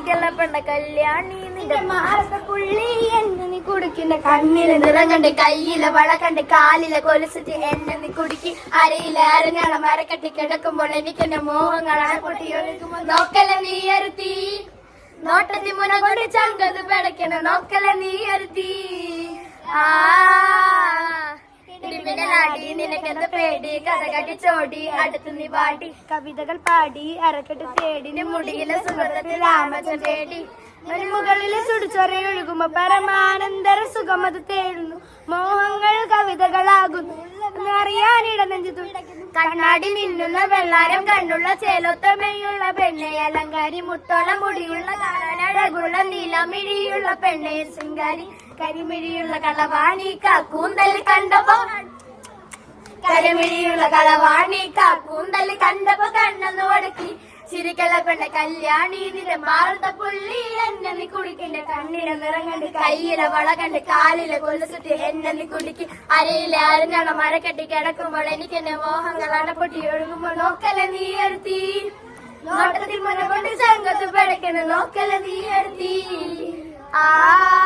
ചിരിക്കല്ല പെണ്ണ കല്യാണി നിന്റെ മാറത്തെ പുള്ളി എന്നെ നീ കുടിക്കുന്ന കണ്ണിലെ നിറങ്ങണ്ട് കയ്യിലെ വളക്കണ്ട് കാലിലെ കൊലുസിട്ട് എന്നെ നീ കുടുക്കി അരയിലെ അരഞ്ഞാളെ മരക്കെട്ടി കിടക്കുമ്പോൾ എനിക്ക് എന്റെ മോഹങ്ങളാണ് പൊട്ടിയൊഴുകുമ്പോൾ നോക്കല നീ അരുത്തി നോട്ടത്തി മുന കൊണ്ട് ചങ്കത് പിടയ്ക്കണ നോക്കല നീ അരുത്തി നിനക്കെന്ത പേടി കഥ കടിച്ചോടി അടുത്ത് നീ പാടി കവിതകൾ പാടി അരക്കെട്ട് തേടി മുടിയിലെ സുഖത്തിൽ രാമചൻ തേടി മുകളിലെ സുടിച്ചൊരയൊഴുകുമ്പോ പരമാനന്ദര സുഖമത് തേടുന്നു മോഹങ്ങൾ കവിതകളാകുന്നു അറിയാനിട നെഞ്ചു കണ്ണാടി മിന്നുന്ന വെള്ളാരം കണ്ണുള്ള ചേലോത്തമയുള്ള പെണ്ണെ അലങ്കാരി മുത്തോള മുടിയുള്ള കാണാനഴകുള്ള നീലമിഴിയുള്ള പെണ്ണെ ശൃംഗാരി കരിമിഴിയുള്ള കളവാണി കൂന്തല് കണ്ടപ്പോ കരിമിഴിയുള്ള കളവാണി കൂന്തല് കണ്ടപ്പോ കണ്ണെന്ന് ഒടുക്കി ചിരിക്കല പെണ്ണ കല്യാണി നിന്റെ മാറുന്ന പുള്ളി എന്നെ നീ കുടിക്കണ്ട കണ്ണിലെ നിറങ്ങണ്ട് കയ്യിലെ വളകണ്ട് കാലിലെ കൊലുസുത്തി എന്നെ നീ കുടിക്കി അരയിലെ അരഞ്ഞാണ മരക്കെട്ടി കിടക്കുമ്പോൾ എനിക്ക് എന്റെ മോഹങ്ങളാണ് പൊട്ടി ഒഴുകുമ്പോൾ നോക്കല നീ എടുത്തി നോട്ടത്തിൽ മുന കൊണ്ട് സംഘത്ത് പിടയ്ക്കണ നോക്കല നീ എടുത്തി